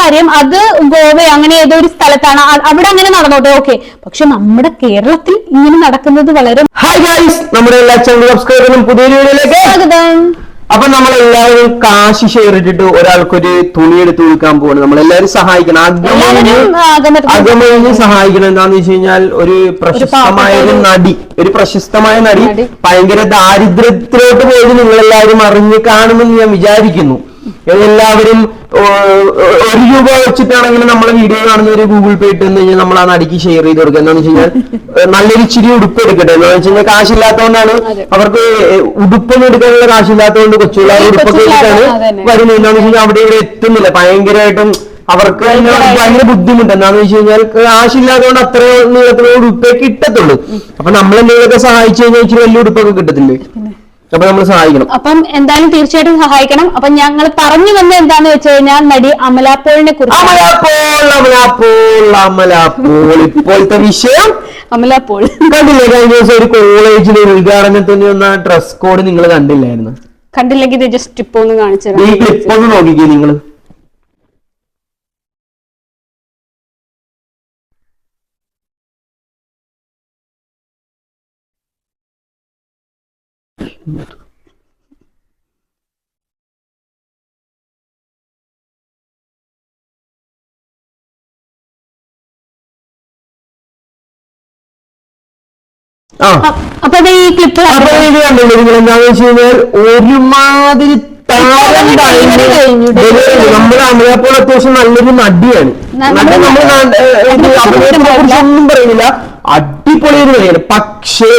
കാര്യം അത് ഗോവ അങ്ങനെ ഏതോ ഒരു സ്ഥലത്താണ്, അവിടെ അങ്ങനെ നടന്നോട്ടെ, ഓക്കെ. പക്ഷെ നമ്മുടെ കേരളത്തിൽ ഇങ്ങനെ നടക്കുന്നത് വളരെ. ഹായ് ഗൈസ്, നമ്മുടെ എല്ലാ ചാനൽ സബ്സ്ക്രൈബറിനും പുതിയൊരു വീഡിയോയിലേക്ക് സ്വാഗതം. അപ്പൊ നമ്മളെല്ലാവരും കാശ് ഷെയർ ഇട്ടിട്ട് ഒരാൾക്കൊരു തുണി എടുത്ത് കൊടുക്കാൻ പോവാണ്. നമ്മളെല്ലാവരും സഹായിക്കണം, അകമഴിഞ്ഞ് സഹായിക്കണം. എന്താന്ന് വെച്ച് കഴിഞ്ഞാൽ ഒരു പ്രശസ്തമായ നടി ഭയങ്കര ദാരിദ്ര്യത്തിലോട്ട് പോയത് നിങ്ങളെല്ലാവരും അറിഞ്ഞു കാണുമെന്ന് ഞാൻ വിചാരിക്കുന്നു. എല്ലാവരും 1 രൂപ വെച്ചിട്ടാണെങ്കിൽ നമ്മളെ വീഡിയോ കാണുന്നവര് ഗൂഗിൾ പേ ഇട്ട് കഴിഞ്ഞാൽ നമ്മൾ ആ നടിക്ക് ഷെയർ ചെയ്ത് കൊടുക്കുക. എന്താണെന്ന് വെച്ച് കഴിഞ്ഞാൽ നല്ലൊരു ഇച്ചിരി ഉടുപ്പ് എടുക്കട്ടെ. എന്താണെന്ന് വെച്ച് കഴിഞ്ഞാൽ കാശില്ലാത്തതുകൊണ്ടാണ് അവർക്ക് ഉടുപ്പൊന്നും എടുക്കാനുള്ള കാശില്ലാത്തതുകൊണ്ട് കൊച്ചുള്ള ഉടുപ്പൊക്കെ എടുത്താണ് വരുന്നത്. എന്താണെന്ന് വെച്ച് കഴിഞ്ഞാൽ അവിടെ ഇവിടെ എത്തുന്നില്ല, ഭയങ്കരമായിട്ടും അവർക്ക് ഭയങ്കര ബുദ്ധിമുട്ട്. എന്താണെന്ന് വെച്ച് കഴിഞ്ഞാൽ കാശില്ലാത്തതുകൊണ്ട് അത്ര നീളത്തിലുള്ള ഉടുപ്പേ കിട്ടത്തുള്ളൂ. അപ്പൊ നമ്മളെന്തെങ്കിലുമൊക്കെ സഹായിച്ചു കഴിഞ്ഞാൽ ഇച്ചിരി വലിയ ഉടുപ്പൊക്കെ കിട്ടത്തില്ലേ? അപ്പൊ നമ്മൾ സഹായിക്കണം. അപ്പം എന്തായാലും തീർച്ചയായിട്ടും സഹായിക്കണം. അപ്പൊ ഞങ്ങൾ പറഞ്ഞു വന്ന എന്താന്ന് വെച്ച് കഴിഞ്ഞാൽ നടി അമല പോളിനെ കുറിച്ച്. ഇപ്പോഴത്തെ വിഷയം അമല പോൾ കണ്ടില്ലേ? കഴിഞ്ഞ ദിവസം ഒരു കോളേജിലെ ഉദ്ഘാടനത്തിന് വന്ന ഡ്രസ് കോഡ് നിങ്ങൾ കണ്ടില്ലായിരുന്നു? കണ്ടില്ലെങ്കിൽ ഇത് ജസ്റ്റ് ഇപ്പൊ ഒന്ന് കാണിച്ചു. ഈ ക്ലിപ്പ് ഒന്ന് നോക്കിക്കേ നിങ്ങൾ. അപ്പൊ ഈ ക്ലിപ്പ് കണ്ടില്ലേ നിങ്ങൾ? എന്താണെന്ന് വെച്ച് കഴിഞ്ഞാൽ ഒരുമാതിരി നമ്മുടെ അമലപ്പോൾ അത്യാവശ്യം നല്ലൊരു നടിയാണ്. ഒന്നും പറയുന്നില്ല, അടിപൊളി ഒരു നടിയാണ്. പക്ഷേ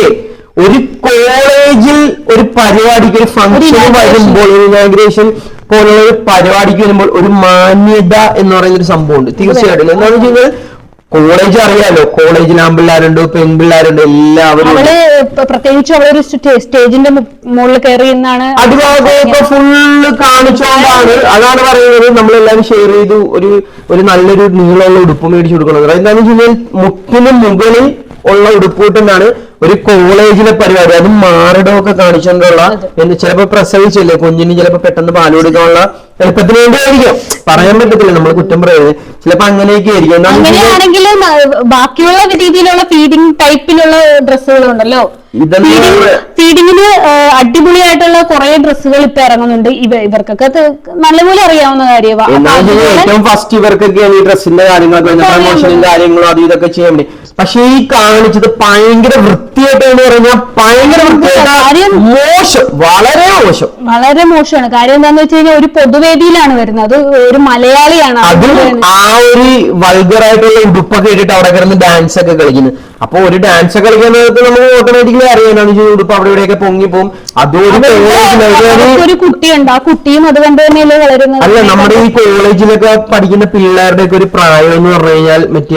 ഒരു കോളേജിൽ ഒരു പരിപാടിക്ക്, ഒരു ഫംഗ്ഷൻ വരുമ്പോൾ, ഒരു ഇനാഗ്രേഷൻ പോലുള്ള ഒരു പരിപാടിക്ക് വരുമ്പോൾ ഒരു മാന്യത എന്ന് പറയുന്ന ഒരു സംഭവമുണ്ട് തീർച്ചയായിട്ടും. എന്താണെന്ന് വെച്ച് കഴിഞ്ഞാൽ കോളേജ് അറിയാലോ, കോളേജിൽ ആൺപിള്ളേരുണ്ട്, പെൺപിള്ളേരുണ്ട്, എല്ലാവരും. പ്രത്യേകിച്ച് അവളൊരു സ്റ്റേജിന്റെ മുകളിൽ കയറി എന്നാണ് അതുപോലെ ഫുള്ള് കാണിച്ചുകൊണ്ടാണ്. അതാണ് പറയുന്നത്, നമ്മളെല്ലാവരും ഷെയർ ചെയ്തു ഒരു നല്ലൊരു നീളമുള്ള ഉടുപ്പ് മേടിച്ചു കൊടുക്കുന്നത്. എന്താണെന്ന് വെച്ച് കഴിഞ്ഞാൽ മുട്ടിന് മുകളിൽ ഉള്ള ഉടുപ്പൂട്ടെന്നാണ് ഒരു കോളേജിലെ പരിപാടി. അതും മാറിടമൊക്കെ കാണിച്ചുകൊണ്ടുള്ള, ചിലപ്പോ പ്രസവിച്ചല്ലേ കുഞ്ഞിന് ചിലപ്പോ പെട്ടെന്ന് പാല് കൊടുക്കാനുള്ള എളുപ്പത്തിന് വേണ്ടി ആയിരിക്കും, പറയാൻ പറ്റത്തില്ല, നമ്മൾ കുറ്റം പറയുന്നത്. ചിലപ്പോ അങ്ങനെയൊക്കെ ആയിരിക്കും. അങ്ങനെയാണെങ്കിൽ ബാക്കിയുള്ള രീതിയിലുള്ള ഫീഡിങ് ടൈപ്പിലുള്ള ഡ്രസ്സുകളുണ്ടല്ലോ, ഫീഡിങ്ങിന് അടിപൊളിയായിട്ടുള്ള കുറെ ഡ്രസ്സുകൾ ഇപ്പൊ ഇറങ്ങുന്നുണ്ട്. ഇവർക്കൊക്കെ നല്ലപോലെ അറിയാവുന്ന കാര്യമാണ്. ഏറ്റവും ഫസ്റ്റ് ഇവർക്കൊക്കെയാണ് ഈ ഡ്രസ്സിന്റെ കാര്യങ്ങളൊക്കെ, പ്രമോഷനും കാര്യങ്ങളും അതും ഇതൊക്കെ ചെയ്യാൻ വേണ്ടി. പക്ഷെ ഈ കാണിച്ചത് ഭയങ്കര വൃത്തിയായിട്ട് എന്ന് പറഞ്ഞാൽ ഭയങ്കര വൃത്തിയായിട്ട് മോശം, വളരെ മോശം, വളരെ മോശമാണ്. കാര്യം എന്താന്ന് വെച്ച് കഴിഞ്ഞാൽ ഒരു പൊതുവേദിയിലാണ് വരുന്നത്, അത് ഒരു മലയാളിയാണ്. അത് ആ ഒരു വൾഗറായിട്ടുള്ള ഉടുപ്പൊക്കെ ഇട്ടിട്ട് അവിടെ കിടന്ന് ഡാൻസ് ഒക്കെ കളിക്കുന്നത്. അപ്പൊ ഒരു ഡാൻസ് കളിക്കാൻ നേരത്ത് നമുക്ക് ഓട്ടോമാറ്റിക്കലി അറിയാം ഉടുപ്പ് അവിടെ ഇവിടെയൊക്കെ പൊങ്ങി പോകും. ഒരു കുട്ടിയുണ്ട്, ആ കുട്ടിയും അത് കണ്ടു തന്നെയല്ലേ വളരുന്നത്. അല്ല, നമ്മുടെ ഈ കോളേജിലൊക്കെ പഠിക്കുന്ന പിള്ളേരുടെ ഒക്കെ ഒരു പ്രായം എന്ന് പറഞ്ഞു കഴിഞ്ഞാൽ മറ്റേ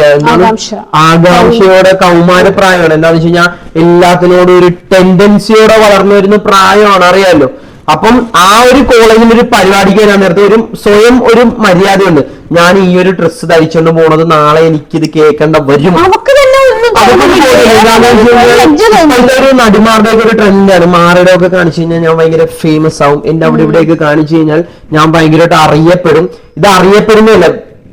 ആകാംക്ഷയോടെ കൗമാര പ്രായമാണ്. എന്താണെന്ന് വെച്ച് കഴിഞ്ഞാൽ എല്ലാത്തിനോടും ഒരു ടെൻഡൻസിയോടെ വളർന്നു വരുന്ന പ്രായമാണ്, അറിയാലോ. അപ്പം ആ ഒരു കോളേജിൽ ഒരു പരിപാടിക്ക് വരാൻ നേരത്തെ സ്വയം ഒരു മര്യാദയുണ്ട്. ഞാൻ ഈ ഒരു ഡ്രസ്സ് ധരിച്ചുകൊണ്ട് പോണത് നാളെ എനിക്കിത് കേൾക്കേണ്ട വരും. ഒരു നടിമാരുടെ ഒക്കെ ഒരു ട്രെൻഡാണ്. മാറിയുടെ ഒക്കെ കാണിച്ചു കഴിഞ്ഞാൽ ഞാൻ ഭയങ്കര ഫേമസ് ആവും, എന്റെ അവിടെ ഇവിടെയൊക്കെ കാണിച്ചു കഴിഞ്ഞാൽ ഞാൻ ഭയങ്കരമായിട്ട് അറിയപ്പെടും. ഇത് അറിയപ്പെടുന്നില്ല,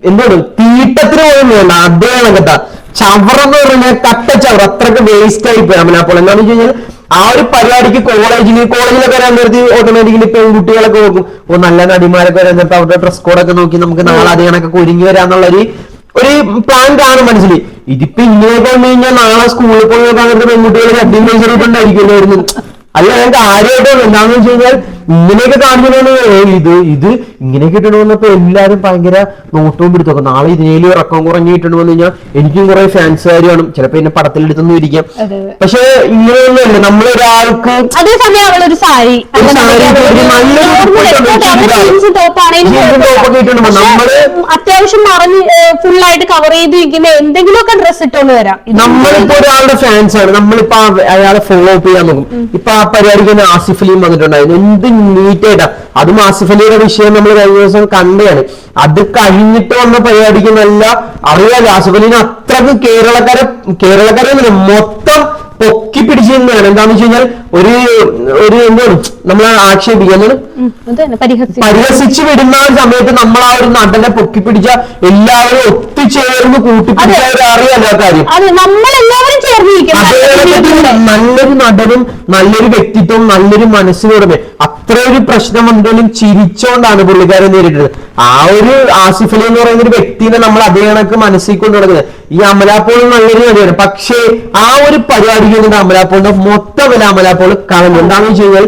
എന്താണ് തീട്ടത്തിന് പോലും വേണ്ട, അദ്ദേഹം കേട്ടാ ചവറെന്ന് പറഞ്ഞാൽ കട്ട ചവർ, അത്രക്ക് വേസ്റ്റ് ആയി പോയി അമലാപ്പോൾ. എന്താണെന്ന് വെച്ച് കഴിഞ്ഞാൽ ആ ഒരു പരിപാടിക്ക് കോളേജിലൊക്കെ വരാൻ നേരത്തെ ഓട്ടോമാറ്റിക്കലി പെൺകുട്ടികളൊക്കെ നോക്കും, നല്ല നടിമാരൊക്കെ വരാൻ നേരത്തെ അവരുടെ ഡ്രസ് കോഡൊക്കെ നോക്കി നമുക്ക് നാളെ അതേ കണക്കൊക്കെ ഒരുങ്ങി വരാന്നുള്ള ഒരു പ്ലാൻ കാണും മനസ്സിൽ. ഇതിപ്പോ ഇങ്ങനെയൊക്കെ വന്നു കഴിഞ്ഞാൽ നാളെ സ്കൂളിൽ പോയി നോക്കാൻ നേരത്തെ പെൺകുട്ടികൾ അഡ്മിൻ മത്സരമായിട്ടുണ്ടായിരിക്കുമല്ലോ. അല്ല, ഞങ്ങൾക്ക് ആരെയായിട്ട് എന്താണെന്ന് വെച്ച് കഴിഞ്ഞാൽ ഇങ്ങനെയൊക്കെ കാണിക്കണമെന്ന് ഇത് ഇങ്ങനെയൊക്കെ ഇട്ടണമെന്നപ്പോ എല്ലാരും ഭയങ്കര നോട്ടവും പിടുത്തൊക്കെ. നാളെ ഇതിനേലും ഇറക്കം കുറഞ്ഞ് ഇട്ടണമെന്ന് കഴിഞ്ഞാൽ എനിക്കും കുറെ ഫാൻസുകാർ കാണും, ചിലപ്പോ എന്നെ പടത്തിലെടുത്തൊന്നും ഇരിക്കാം. പക്ഷെ ഇങ്ങനെയൊന്നുമല്ല, നമ്മളൊരാൾക്ക് അത്യാവശ്യം മറിഞ്ഞ് ഫുള്ളായിട്ട് കവർ ചെയ്തിരിക്കുന്ന എന്തെങ്കിലുമൊക്കെ ഡ്രസ് ഇട്ടോണ്ട് വരാം. നമ്മളിപ്പോ ഒരാളുടെ ഫാൻസ് ആണ്, നമ്മളിപ്പോ അയാളെ ഫോളോ അപ്പ് ചെയ്യാൻ നോക്കും. ഇപ്പൊ ആ പരിപാടിക്ക് ആസിഫ് അലിയും വന്നിട്ടുണ്ടായിരുന്നു, എന്ത് നീറ്റായിട്ടാ. അതും ആസിഫ് അലിയുടെ വിഷയം നമ്മൾ കഴിഞ്ഞ ദിവസം കണ്ടതാണ്. അത് കഴിഞ്ഞിട്ട് വന്ന പരിപാടിക്ക് നല്ല അറിയാതെ ആസിഫ് അലിനെ അത്രക്ക് കേരളക്കാരെ മൊത്തം പൊക്കി പിടിച്ചിരുന്നതാണ്. എന്താന്ന് വെച്ച് കഴിഞ്ഞാൽ ഒരു എന്താണ് നമ്മളെ ആക്ഷേപിക്കുന്നത് പരിഹസിച്ച് വിടുന്ന ഒരു സമയത്ത് നമ്മൾ ആ ഒരു നടനെ പൊക്കി പിടിച്ച എല്ലാവരും ഒത്തുചേർന്ന് കൂട്ടിപ്പിടിച്ച അറിയാലോ ആ കാര്യം. നല്ലൊരു നടനും നല്ലൊരു വ്യക്തിത്വം നല്ലൊരു മനസ്സിനുടമ അത്ര ഒരു പ്രശ്നം വന്നാലും ചിരിച്ചോണ്ടാണ് പുള്ളിക്കാരെ നേരിട്ടത്. ആ ഒരു ആസിഫ് അലി എന്ന് പറയുന്ന ഒരു വ്യക്തിനെ നമ്മൾ അതേ കണക്ക് മനസ്സിൽ കൊണ്ട് നടക്കുന്നത്. ഈ അമലാപ്പോൾ നല്ലൊരു നടിയാണ്. പക്ഷേ ആ ഒരു പരിപാടിക്ക് വേണ്ടി അമലാപ്പോളിന്റെ മൊത്തം വില അമലാപ്പോൾ കളഞ്ഞു. എന്താണെന്ന് വെച്ച് കഴിഞ്ഞാൽ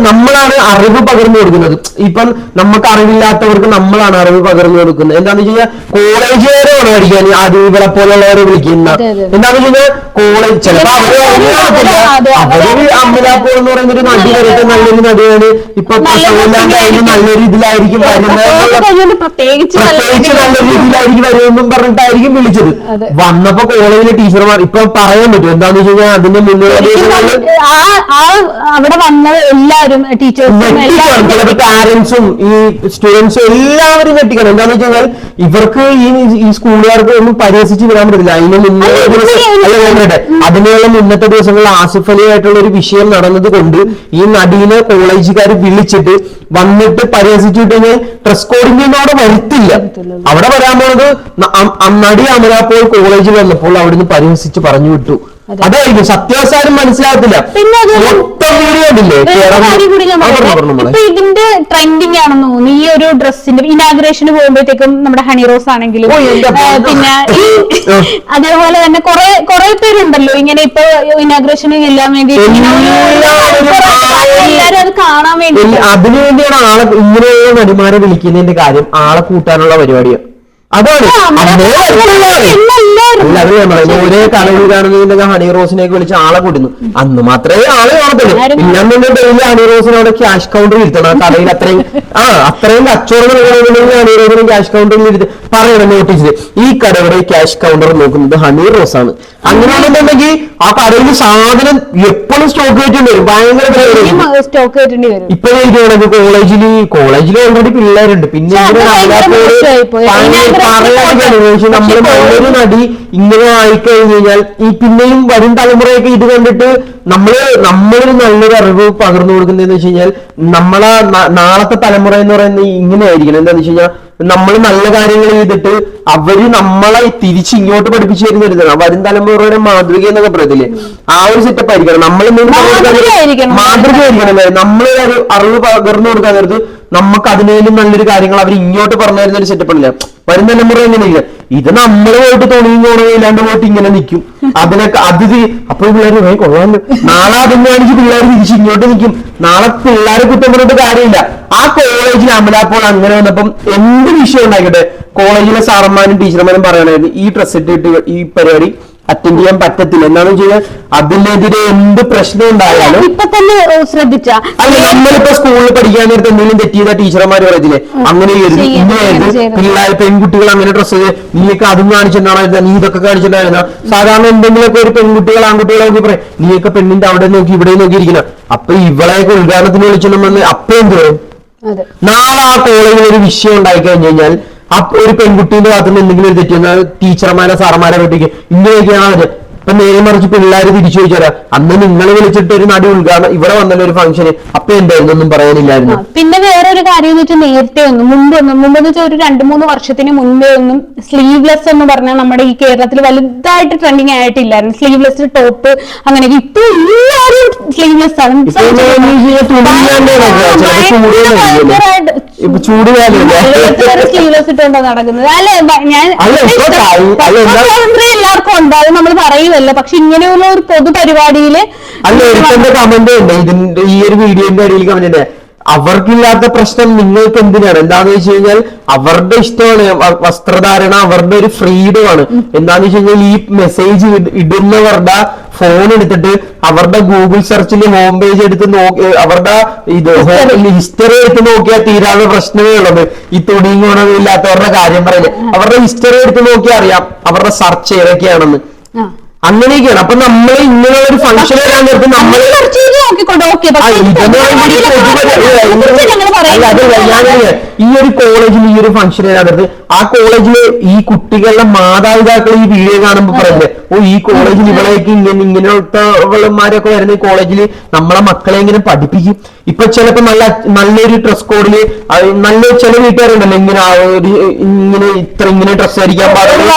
നമ്മളാണ് അറിവ് പകർന്നു കൊടുക്കുന്നത്. ഇപ്പം നമുക്ക് അറിവില്ലാത്തവർക്ക് നമ്മളാണ് അറിവ് പകർന്നു കൊടുക്കുന്നത്. എന്താന്ന് വെച്ച് കഴിഞ്ഞാൽ കോളേജുകാരാണ് പഠിക്കാൻ അരീകളെ പോലുള്ളവരെ വിളിക്കുന്നത്. എന്താന്ന് വെച്ച് കഴിഞ്ഞാൽ കോളേജ് ചിലപ്പോ അവര് അമലാപ്പോൾ എന്ന് പറയുന്ന ഒരു നടി വരട്ടെ നല്ലൊരു നടിയാണ്. ഇപ്പൊ നല്ലൊരു ഇതിലായിരിക്കും വരുന്നത്, പ്രത്യേകിച്ച് നല്ല രീതിയിലായിരിക്കും വരുമെന്നും പറഞ്ഞിട്ടായിരിക്കും വിളിച്ചത്. വന്നപ്പോ കോളേജിലെ ടീച്ചർമാർ ഇപ്പൊ പറയാൻ പറ്റും. എന്താന്ന് വെച്ച് കഴിഞ്ഞാൽ അതിന്റെ മുന്നേ അവിടെ വന്നത് എല്ലാവരും ടീച്ചേഴ്സും പാരന്റ്സും ഈ സ്റ്റുഡൻസും എല്ലാവരും ഞെട്ടിക്കണം. എന്താന്ന് വെച്ച് കഴിഞ്ഞാൽ ഇവർക്ക് ഈ സ്കൂളുകാർക്ക് ഒന്നും പരിഹസിച്ച് വിടാൻ പറ്റില്ല. അതിനുള്ള മുന്നത്തെ ദിവസങ്ങളിൽ ആസിഫ് അലി ആയിട്ടുള്ള ഒരു വിഷയം നടന്നത് കൊണ്ട് ഈ നടീനെ കോളേജുകാർ വിളിച്ചിട്ട് വന്നിട്ട് പരിഹസിച്ചിട്ട് കഴിഞ്ഞാൽ ഡ്രസ് കോഡിങ്ങിനോട് വരുത്തില്ല. അവിടെ വരാൻ പോണത് നടി അമലാപ്പോൾ കോളേജിൽ വന്നപ്പോൾ അവിടുന്ന് പരിഹസിച്ച് പറഞ്ഞു വിട്ടു. അതായിരിക്കും സത്യാവസാനം മനസ്സിലാകത്തില്ല. പിന്നെ ഇപ്പൊ ഇതിന്റെ ട്രെൻഡിങ് ആണെന്ന് തോന്നുന്നു. ഈ ഒരു ഡ്രസ്സിന്റെ ഇനാഗ്രേഷന് പോകുമ്പോഴത്തേക്കും നമ്മുടെ ഹണി റോസ് ആണെങ്കിലും പിന്നെ അതേപോലെ തന്നെ കുറെ പേരുണ്ടല്ലോ ഇങ്ങനെ ഇപ്പൊ ഇനാഗ്രേഷന് എല്ലാം വേണ്ടി എല്ലാരും അത് കാണാൻ വേണ്ടി. അതിനുവേണ്ടിയാണ് ആളെ ഇങ്ങനെയുള്ള നടിമാരെ വിളിക്കുന്നതിന്റെ കാര്യം ആളെ കൂട്ടാനുള്ള പരിപാടിയാണ്. അതാണ് ഒരേ കടവിൽ കാണുന്നതിന്റെ ഹണി റോസിനെയൊക്കെ വിളിച്ച് ആളെ കൂട്ടുന്നു. അന്ന് മാത്രമേ ആള് കാണത്തുള്ളൂ. ഇല്ലാന്നുണ്ടെങ്കിൽ ഡെയിലി ഹണി റോസിനോട് ക്യാഷ് കൗണ്ടറിൽ ഇരുത്തണം. ആ കടയിൽ അത്രയും കച്ചവടം ഹണി റോസിന് ക്യാഷ് കൗണ്ടറിൽ ഇരുത്തി പറയണം നോട്ടീസിൽ ഈ കടയുടെ ക്യാഷ് കൗണ്ടർ നോക്കുന്നത് ഹണി റോസ് ആണ്. അങ്ങനെയാണെന്നുണ്ടെങ്കിൽ ആ കടയിൽ സാധനം എപ്പോഴും സ്റ്റോക്ക് കയറ്റേണ്ടി വരും. ഭയങ്കര സ്റ്റോക്ക് കയറ്റേണ്ടി വരും. ഇപ്പൊ കോളേജിൽ ഓൾറെഡി പിള്ളേരുണ്ട്. പിന്നെ നമ്മൾ നല്ലൊരു നടി ഇങ്ങനെ ആയിക്കഴിഞ്ഞു കഴിഞ്ഞാൽ ഈ പിന്നെയും വരും തലമുറയൊക്കെ ഇത് കണ്ടിട്ട് നമ്മളൊരു നല്ലൊരു അറിവ് പകർന്നു കൊടുക്കുന്നതെന്ന് വെച്ച് കഴിഞ്ഞാൽ നമ്മളെ നാളത്തെ തലമുറ എന്ന് പറയുന്നത് ഇങ്ങനെ ആയിരിക്കണം. എന്താന്ന് വെച്ച് കഴിഞ്ഞാൽ നമ്മൾ നല്ല കാര്യങ്ങൾ ചെയ്തിട്ട് അവര് നമ്മളെ തിരിച്ച് ഇങ്ങോട്ട് പഠിപ്പിച്ചു തരുന്നതാണ് വരും തലമുറയുടെ മാതൃക എന്നൊക്കെ പറയത്തില്ലേ. ആ ഒരു സെറ്റപ്പ് ആയിരിക്കണം. മാതൃകയായിരിക്കണം. നമ്മളൊരു അറിവ് പകർന്നു കൊടുക്കാൻ നേരത്ത് നമുക്ക് അതിനേലും നല്ലൊരു കാര്യങ്ങൾ അവർ ഇങ്ങോട്ട് പറഞ്ഞു തരുന്ന ഒരു സെറ്റപ്പ് അല്ല. വരും തലമുറ എങ്ങനെയില്ല. ഇത് നമ്മൾ പോയിട്ട് തുണിയും കോണവും ഇല്ലാണ്ട് പോയിട്ട് ഇങ്ങനെ നിൽക്കും. അതിനൊക്കെ അപ്പൊ പിള്ളേർ കൊള്ളാണ്ട് നാളെ അതിന് കാണിച്ച് പിള്ളേർ തിരിച്ച് ഇങ്ങോട്ട് നിൽക്കും. നാളെ പിള്ളേരെ കുറ്റം പറഞ്ഞിട്ട് കാര്യമില്ല. ആ കോളേജിൽ അമലാപ്പോൾ അങ്ങനെ വന്നപ്പം എന്ത് വിഷയം ഉണ്ടായിക്കോട്ടെ കോളേജിലെ സാറന്മാരും ടീച്ചർമാരും പറയണായിരുന്നു ഈ ഡ്രസ് ഇട്ടിട്ട് ഈ പരിപാടി അറ്റൻഡ് ചെയ്യാൻ പറ്റത്തില്ല. എന്താണെന്ന് വെച്ച് കഴിഞ്ഞാൽ അതിനെതിരെ എന്ത് പ്രശ്നം ഉണ്ടായാലും ഇപ്പൊ തന്നെ ശ്രദ്ധിച്ച അല്ല നമ്മളിപ്പോ സ്കൂളിൽ പഠിക്കാൻ നേരത്തെ എന്തെങ്കിലും തെറ്റ് ചെയ്ത ടീച്ചർമാർ പറയത്തില്ലേ അങ്ങനെ പിള്ളേർ പെൺകുട്ടികൾ അങ്ങനെ ഡ്രസ്സ് നീയൊക്കെ അതും കാണിച്ചിട്ടുണ്ടായിരുന്ന നീ ഇതൊക്കെ കാണിച്ചിട്ടുണ്ടായിരുന്ന സാധാരണ എന്തെങ്കിലുമൊക്കെ ഒരു പെൺകുട്ടികൾ ആൺകുട്ടികളെ നോക്കി പറയും നീയൊക്കെ പെണ്ണിന്റെ അവിടെ നോക്കി ഇവിടെ നോക്കിയിരിക്കുന്ന. അപ്പൊ ഇവളെയൊക്കെ ഉദ്ഘാടനത്തിന് വിളിച്ചിട്ടുണ്ടെന്ന് അപ്പൊ എന്ത് പറയും? നാളെ ആ കോളേജിൽ ഒരു വിഷയം ഉണ്ടായി കഴിഞ്ഞു കഴിഞ്ഞാൽ ഒരു പെൺകുട്ടീന്റെ ഭാഗത്തുനിന്ന് എന്തെങ്കിലും ഒരു തെറ്റിയെന്ന ടീച്ചർമാരെ സാറന്മാരെ പറ്റിക്ക് ഇങ്ങനെയൊക്കെയാണ്. ഇപ്പൊ നേരെ മറിച്ച് പിള്ളേര് തിരിച്ചു ചോദിച്ചാൽ അന്ന് നിങ്ങൾ വിളിച്ചിട്ട് ഒരു നടി ഉദ്ഘാടനം ഇവിടെ വന്നല്ലോ ഒരു ഫംഗ്ഷന് അപ്പൊ എന്തായിരുന്നു ഒന്നും പറയാനില്ലായിരുന്നു. പിന്നെ വേറൊരു കാര്യം എന്ന് വെച്ചാൽ നേരത്തെ മുമ്പെന്ന് വെച്ചാൽ ഒരു 2-3 വർഷത്തിന് മുൻപേ ഒന്നും സ്ലീവ്ലെസ് എന്ന് പറഞ്ഞാൽ നമ്മുടെ ഈ കേരളത്തിൽ വലുതായിട്ട് ട്രെൻഡിങ് ആയിട്ടില്ലായിരുന്നു. സ്ലീവ്ലെസ് ടോപ്പ് അങ്ങനെ. ഇപ്പൊ എല്ലാവരും സ്ലീവ്ലെസ് ആണ്. സ്ലീവ്ലെസ് ഇട്ടുണ്ടോ നടക്കുന്നത്? അല്ലെ ഞാൻ എല്ലാവർക്കും ഉണ്ടാവും നമ്മൾ പറയുമല്ലോ. പക്ഷെ ഇങ്ങനെയുള്ള ഒരു പൊതു പരിപാടിയില് കമന്റ് ഉണ്ട് ഇതിന്റെ ഈ ഒരു വീഡിയോന്റെ അടിയിൽ കമന്റ് ഉണ്ട് അവർക്കില്ലാത്ത പ്രശ്നം നിങ്ങൾക്ക് എന്തിനാണ്? എന്താന്ന് വെച്ച് കഴിഞ്ഞാൽ അവരുടെ ഇഷ്ടമാണ് വസ്ത്രധാരണ അവരുടെ ഒരു ഫ്രീഡമാണ്. എന്താന്ന് വെച്ച് കഴിഞ്ഞാൽ ഈ മെസ്സേജ് ഇടുന്നവരുടെ ഫോൺ എടുത്തിട്ട് അവരുടെ ഗൂഗിൾ സെർച്ചിൽ ഹോം പേജ് എടുത്ത് നോക്കി അവരുടെ ഹിസ്റ്ററി എടുത്ത് നോക്കിയാൽ തീരാനുള്ള പ്രശ്നമേ ഉള്ളത്. ഈ തുണിയും ഗുണവും ഇല്ലാത്തവരുടെ കാര്യം പറയില്ലേ അവരുടെ ഹിസ്റ്ററി എടുത്ത് നോക്കിയാൽ അറിയാം അവരുടെ സെർച്ച് ഏതൊക്കെയാണെന്ന്. അങ്ങനെയൊക്കെയാണ്. അപ്പൊ നമ്മൾ ഇങ്ങനെയുള്ള ഒരു ഫംഗ്ഷൻ വരാൻ നേരത്ത് നമ്മൾ ഈ ഒരു കോളേജിൽ ഈ ഒരു ഫംഗ്ഷൻ വരാൻ നേരത്ത് ആ കോളേജില് ഈ കുട്ടികളുടെ മാതാപിതാക്കൾ ഈ വീഡിയോ കാണുമ്പോൾ പറയുന്നത് ഓ ഈ കോളേജിൽ ഇവളേക്ക് ഇങ്ങനത്തെമാരൊക്കെ വരുന്ന ഈ കോളേജിൽ നമ്മളെ മക്കളെ ഇങ്ങനെ പഠിപ്പിക്കും. ഇപ്പൊ ചിലപ്പോ നല്ലൊരു ഡ്രസ് കോഡില് നല്ല ചില വീട്ടുകാരുണ്ടല്ലോ ഇങ്ങനെ ഇങ്ങനെ ഡ്രസ് ധരിക്കാൻ പാടില്ല.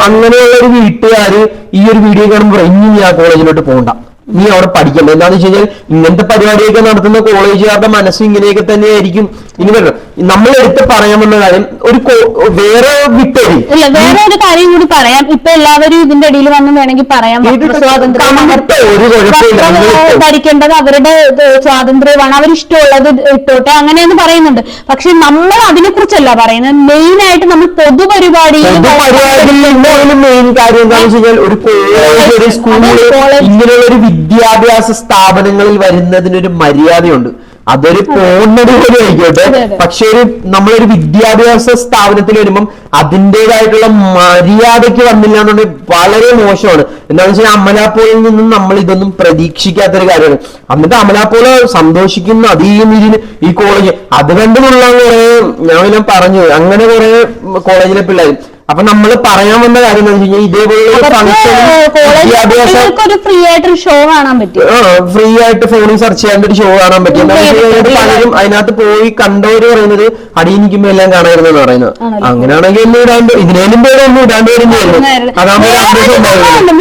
അങ്ങനെയുള്ള ഒരു വീട്ടുകാര് ഈ ഒരു വീഡിയോ കാണുമ്പോൾ ഇനി ആ കോളേജിലോട്ട് പോകണ്ട, നീ അവിടെ പഠിക്കണ്ട. എന്താണെന്ന് വെച്ച് കഴിഞ്ഞാൽ ഇങ്ങനത്തെ പരിപാടിയൊക്കെ നടത്തുന്ന കോളേജുകാരുടെ മനസ്സ് ഇങ്ങനെയൊക്കെ തന്നെയായിരിക്കും. ഇനി വരണം നമ്മൾ എടുത്ത് പറയാമെന്ന കാര്യം വേറെ വിട്ടേരി വേറെ ഒരു കാര്യം കൂടി പറയാം. ഇപ്പൊ എല്ലാവരും ഇതിന്റെ ഇടയിൽ വന്ന് വേണമെങ്കിൽ പറയാം ധരിക്കേണ്ടത് അവരുടെ സ്വാതന്ത്ര്യമാണ്, അവരിഷ്ടമുള്ളത് ഇട്ടോട്ടെ അങ്ങനെയെന്ന് പറയുന്നുണ്ട്. പക്ഷെ നമ്മൾ അതിനെ കുറിച്ചല്ല പറയുന്നത്. മെയിൻ ആയിട്ട് നമ്മൾ പൊതുപരിപാടി മെയിൻ കാര്യം എന്താണെന്ന് വെച്ച് കഴിഞ്ഞാൽ ഒരു കോളേജ് ഒരു സ്കൂളിൽ ഇങ്ങനെയുള്ള ഒരു വിദ്യാഭ്യാസ സ്ഥാപനങ്ങളിൽ വരുന്നതിനൊരു മര്യാദയുണ്ട്. അതൊരു പോന്നടി പോലെ ആയിക്കോട്ടെ, പക്ഷെ നമ്മളൊരു വിദ്യാഭ്യാസ സ്ഥാപനത്തിൽ വരുമ്പം അതിൻ്റെതായിട്ടുള്ള മര്യാദയ്ക്ക് വന്നില്ല എന്നുണ്ടെങ്കിൽ വളരെ മോശമാണ്. എന്താണെന്ന് വെച്ചാൽ അമലാപ്പോളിൽ നിന്നും നമ്മൾ ഇതൊന്നും പ്രതീക്ഷിക്കാത്തൊരു കാര്യമാണ്. എന്നിട്ട് അമലാപ്പോള് സന്തോഷിക്കുന്ന അധികം രീതിയിൽ ഈ കോളേജ് അത് കണ്ടുമുള്ള കുറെ ഞാൻ പറഞ്ഞു അങ്ങനെ കുറെ കോളേജിലെ പിള്ളേർ. അപ്പൊ നമ്മൾ പറയാൻ വന്ന കാര്യം എന്താ വെച്ച് കഴിഞ്ഞാൽ ഇതേപോലെ ഫ്രീ ആയിട്ട് ഷോ കാണാൻ പറ്റും, ഫ്രീ ആയിട്ട് ഫോണിൽ സെർച്ച് ചെയ്യാണ്ട് ഒരു ഷോ കാണാൻ പറ്റും. പലരും അതിനകത്ത് പോയി കണ്ടവര് പറയുന്നത് അടിയിനിക്കുമ്പോ എല്ലാം കാണായിരുന്നെന്ന് പറയുന്നത്. അങ്ങനെയാണെങ്കിൽ ഒന്നും ഇടാണ്ട് ഇതിനേലും പേര് ഒന്നും ഇടാണ്ട് വരുന്നതായിരുന്നു.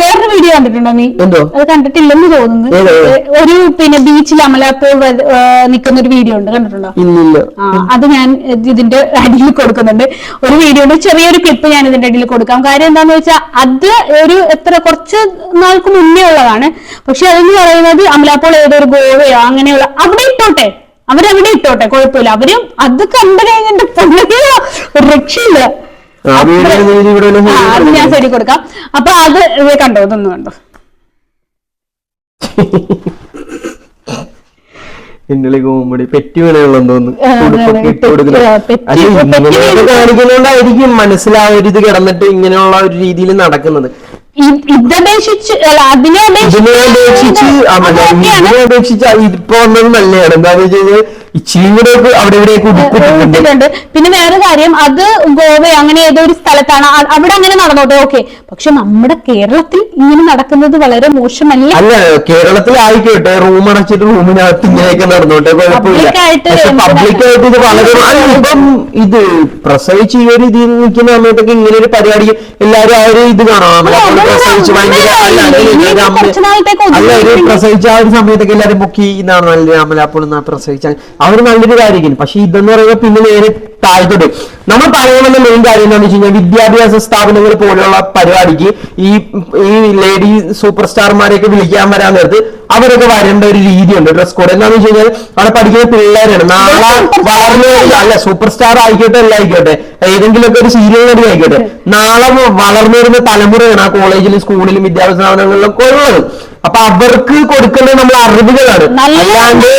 വേറൊരു വീഡിയോ കണ്ടിട്ടുണ്ടോ നീ? എന്തോ അത് കണ്ടിട്ടില്ലെന്ന് തോന്നുന്നു. ഒരു പിന്നെ ബീച്ചിൽ അമലാപ്പോൾ നിൽക്കുന്ന ഒരു വീഡിയോ ഉണ്ട്, കണ്ടിട്ടുണ്ടോ? ഇല്ലില്ല. അത് ഞാൻ ഇതിന്റെ അടിയിൽ കൊടുക്കുന്നുണ്ട്. ഒരു വീഡിയോ ഉണ്ട്, ചെറിയൊരു ക്ലിപ്പ് ഞാൻ ഇതിന്റെ അടിയിൽ കൊടുക്കാം. കാര്യം എന്താന്ന് വെച്ചാൽ അത് ഒരു കുറച്ച് നാൾക്ക് മുന്നേ ഉള്ളതാണ്. പക്ഷെ അതെന്ന് പറയുന്നത് അമലാപ്പോൾ ഏതൊരു ഗോവയോ അങ്ങനെയുള്ള അവിടെ ഇട്ടോട്ടെ, അവരവിടെ ഇട്ടോട്ടെ, കുഴപ്പമില്ല. അവരും അത് കണ്ടു കഴിഞ്ഞിട്ട് രക്ഷയില്ല. അത് ഞാൻ ശരി കൊടുക്കാം. അപ്പൊ അത് കണ്ടോ, ഇതൊന്നും കണ്ടോ? എന്നെ കോമഡി പെറ്റി വേണമുള്ളെന്ന് തോന്നുന്നു. ഇട്ട് കൊടുക്കുന്നത് കാണിക്കുന്നോണ്ടായിരിക്കും മനസ്സിലാവരുത് ഇത് കിടന്നിട്ട് ഇങ്ങനെയുള്ള ഒരു രീതിയിൽ നടക്കുന്നത്. ഇതപേക്ഷിച്ച് ഇപ്പൊ വന്നത് നല്ലതാണ്. എന്താന്ന് വെച്ച് കഴിഞ്ഞാൽ ഇച്ചിരി കൂടെ അവിടെ ഇവിടെയൊക്കെ. പിന്നെ വേറെ കാര്യം, അത് ഗോവ അങ്ങനെ ഏതോ ഒരു സ്ഥലത്താണ്, അവിടെ അങ്ങനെ നടന്നോട്ടെ, ഓക്കെ. പക്ഷെ നമ്മുടെ കേരളത്തിൽ ഇങ്ങനെ നടക്കുന്നത് വളരെ മോശമല്ല. അല്ല, കേരളത്തിൽ ആയിക്കോട്ടെ, റൂം അടച്ചിട്ട് റൂമിനകത്ത് ഇങ്ങനെയൊക്കെ നടന്നോട്ടെ, കുഴപ്പമില്ല. പബ്ലിക്കായിട്ട് ഇത് വളരെ ഇപ്പം ഇത് പ്രസവിച്ച് ഈ ഒരു ഇതിൽ നിൽക്കുന്ന സമയത്തൊക്കെ ഇങ്ങനെ ഒരു പരിപാടി എല്ലാവരും ആ ഒരു ഇത് കാണാം. പ്രസവിച്ച് ഭയങ്കര അല്ല ഒരു പ്രസവിച്ച ആ ഒരു സമയത്തൊക്കെ എല്ലാവരും ബുക്ക് ഇതാണ് നല്ല അമലാപ്പോൾ പ്രസവിച്ചാൽ അവർ നല്ലൊരു കാര്യമായിരിക്കും. പക്ഷെ ഇതെന്ന് പറയുമ്പോൾ പിന്നെ നേരെ താഴ്ത്തോട്ട് നമ്മൾ പറയാനുള്ള മെയിൻ കാര്യം എന്താണെന്ന് വെച്ച് കഴിഞ്ഞാൽ വിദ്യാഭ്യാസ സ്ഥാപനങ്ങൾ പോലെയുള്ള പരിപാടിക്ക് ഈ ലേഡി സൂപ്പർ സ്റ്റാർമാരെയൊക്കെ വിളിക്കാൻ വരാൻ നേരത്ത് അവരൊക്കെ വരേണ്ട ഒരു രീതിയുണ്ട്. ഡ്രസ് കോഡ് എന്താണെന്ന് വെച്ച് കഴിഞ്ഞാൽ അവിടെ പഠിക്കുന്ന പിള്ളേരാണ്. നാളെ വളർന്നു അല്ല സൂപ്പർ സ്റ്റാർ ആയിക്കോട്ടെ അല്ല ആയിക്കോട്ടെ, ഏതെങ്കിലുമൊക്കെ ഒരു സീരിയൽ നടി ആയിക്കോട്ടെ, നാളെ വളർന്നു വരുന്ന തലമുറയാണ് ആ കോളേജിലും സ്കൂളിലും വിദ്യാഭ്യാസ സ്ഥാപനങ്ങളിലും ഒക്കെ ഉള്ളത്. അപ്പൊ അവർക്ക് കൊടുക്കേണ്ടത് നമ്മൾ അറിവുകളാണ്, അല്ലാണ്ട്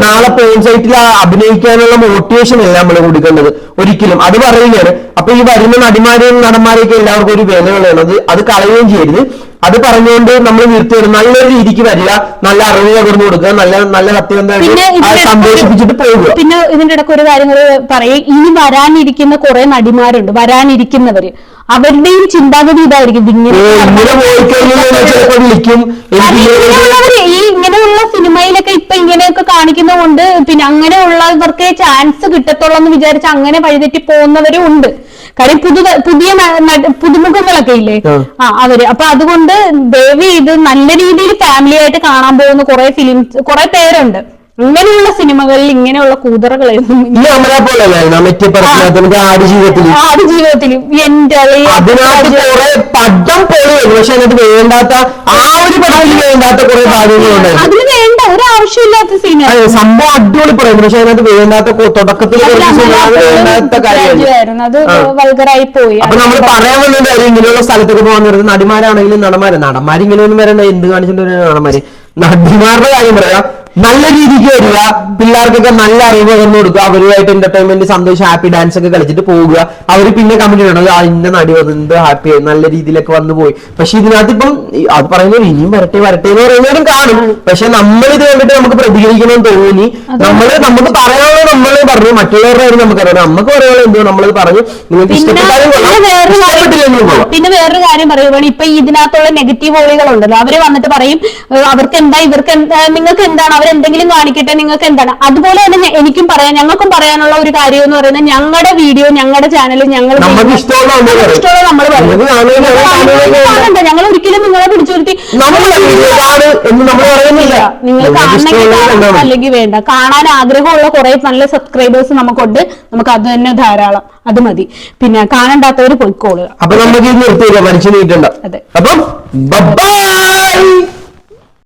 നാളെ പോൺ സൈറ്റിൽ അഭിനയിക്കാനുള്ള മോട്ടിവേഷൻ അല്ല നമ്മൾ കൊടുക്കേണ്ടത് ഒരിക്കലും. അത് പറയുകയാണ്. അപ്പൊ ഈ വരുന്ന നടിമാരെയും നടന്മാരെയൊക്കെ എല്ലാവർക്കും ഒരു വിലകളാണ്, അത് കളയുകയും ചെയ്യരുത്. അത് പറഞ്ഞുകൊണ്ട് നമ്മൾ നിർത്തിവരും. നല്ലൊരു രീതിക്ക് വരിക, നല്ല അറിവ് പകർന്നു കൊടുക്കുക, നല്ല സത്യവന്തമായിട്ട് സന്തോഷിപ്പിച്ചിട്ട് പോവുക. പിന്നെ ഇതിന്റെ ഇടയ്ക്ക് ഒരു കാര്യം പറയും, ഇനി വരാനിരിക്കുന്ന കുറെ നടിമാരുണ്ട്, വരാനിരിക്കുന്നവര് അവരുടെയും ചിന്താഗതി ഇതായിരിക്കും. ഈ ഇങ്ങനെയുള്ള സിനിമയിലൊക്കെ ഇപ്പൊ ഇങ്ങനെയൊക്കെ കാണിക്കുന്നതുകൊണ്ട് പിന്നെ അങ്ങനെയുള്ളവർക്ക് ചാൻസ് കിട്ടത്തുള്ളൂ എന്ന് വിചാരിച്ച് അങ്ങനെ വഴിതെറ്റി പോകുന്നവരും ഉണ്ട്. കാര്യം പുതിയ പുതുമുഖങ്ങളൊക്കെ ഇല്ലേ അവര്. അപ്പൊ അതുകൊണ്ട് ദേവി ഇത് നല്ല രീതിയിൽ ഫാമിലി ആയിട്ട് കാണാൻ പോകുന്ന കുറെ പേരുണ്ട്. ഇങ്ങനെയുള്ള സിനിമകളിൽ ഇങ്ങനെയുള്ള കൂതറകളൊന്നും ആടുജീവിതത്തിലും എന്റെ പടം പൊളിയാണ്. പക്ഷെ അതിനകത്ത് വേണ്ടാത്ത ആ ഒരു പടത്തിൽ വേണ്ടാത്ത കുറെ ഭാഗങ്ങളുണ്ട്. അതിന് വേണ്ട ഒരു ആവശ്യമില്ലാത്ത സിനിമ. സംഭവം അടിപൊളി പറയുന്നു, പക്ഷെ അതിനകത്ത് വേണ്ടാത്ത തുടക്കത്തിൽ വേണ്ടാത്ത കാര്യമായിരുന്നു. അത് വൾഗറായി പോയി. അപ്പൊ നമ്മൾ പറയാൻ വന്ന കാര്യം ഇങ്ങനെയുള്ള സ്ഥലത്തൊക്കെ പോകാൻ നേരത്ത് നടിമാരാണെങ്കിലും നടന്മാരിങ്ങനെയൊന്നും വരണ്ട. എന്ത് കാണിച്ചിട്ട് നടന്മാര് നടിമാരുടെ കാര്യം പറയാം. നല്ല രീതിക്ക് വരിക, പിള്ളേർക്കൊക്കെ നല്ല അറിവ് പകർന്നു കൊടുക്കുക, അവരുമായിട്ട് എന്റർടൈൻമെന്റ്, സന്തോഷം, ഹാപ്പി ഡാൻസ് ഒക്കെ കളിച്ചിട്ട് പോവുക. അവര് പിന്നെ കമന്റ് ചെയ്യണം, ഇന്ന നടി വന്നു, എന്ത് ഹാപ്പി, നല്ല രീതിയിലൊക്കെ വന്നു പോയി. പക്ഷെ ഇതിനകത്ത് ഇപ്പം അത് പറയുന്നത് ഇനിയും വരട്ടെ വരട്ടെ എന്ന് പറയുന്നവരും കാണും. പക്ഷെ നമ്മൾ ഇത് കണ്ടിട്ട് നമുക്ക് പ്രതികരിക്കണമെന്ന് തോന്നി. നമുക്ക് പറയാനുള്ള നമ്മളെ പറഞ്ഞു, മറ്റുള്ളവരുടെ കാര്യം നമുക്കറിയാം, നമുക്ക് പറയാനുള്ള എന്തോ നമ്മളത് പറഞ്ഞു. നിങ്ങൾക്ക് ഇഷ്ടപ്പെട്ടാലും പിന്നെ വേറൊരു കാര്യം പറയുവാണ്, ഇപ്പൊ ഇതിനകത്തുള്ള നെഗറ്റീവ് വോളികളുണ്ടല്ലോ, അവര് വന്നിട്ട് പറയും അവർക്ക് എന്താ, ഇവർക്ക് നിങ്ങൾക്ക് എന്താണ്, അവരെന്തെങ്കിലും കാണിക്കട്ടെ, നിങ്ങൾക്ക് എന്താണ്. അതുപോലെ തന്നെ എനിക്കും പറയാം, ഞങ്ങൾക്കും പറയാനുള്ള ഒരു കാര്യം എന്ന് പറയുന്നത്, ഞങ്ങളുടെ വീഡിയോ, ഞങ്ങളുടെ ചാനൽ, ഞങ്ങൾ ഇഷ്ടമുള്ള നമ്മൾ കാണണ്ട. ഞങ്ങൾ ഒരിക്കലും നിങ്ങളെ പിടിച്ചു നിർത്തി നിങ്ങൾ കാണണമെങ്കിൽ അല്ലെങ്കിൽ വേണ്ട. കാണാൻ ആഗ്രഹമുള്ള കുറെ നല്ല സബ്സ്ക്രൈബേഴ്സ് നമുക്കുണ്ട്, നമുക്ക് അത് തന്നെ ധാരാളം, അത് മതി. പിന്നെ കാണണ്ടാത്തവര് പോയിക്കോളുക. അപ്പൊ നമുക്ക് നിർത്തിയില്ല, മനുഷ്യൻ നീട്ടണ്ട. അതെ. അപ്പം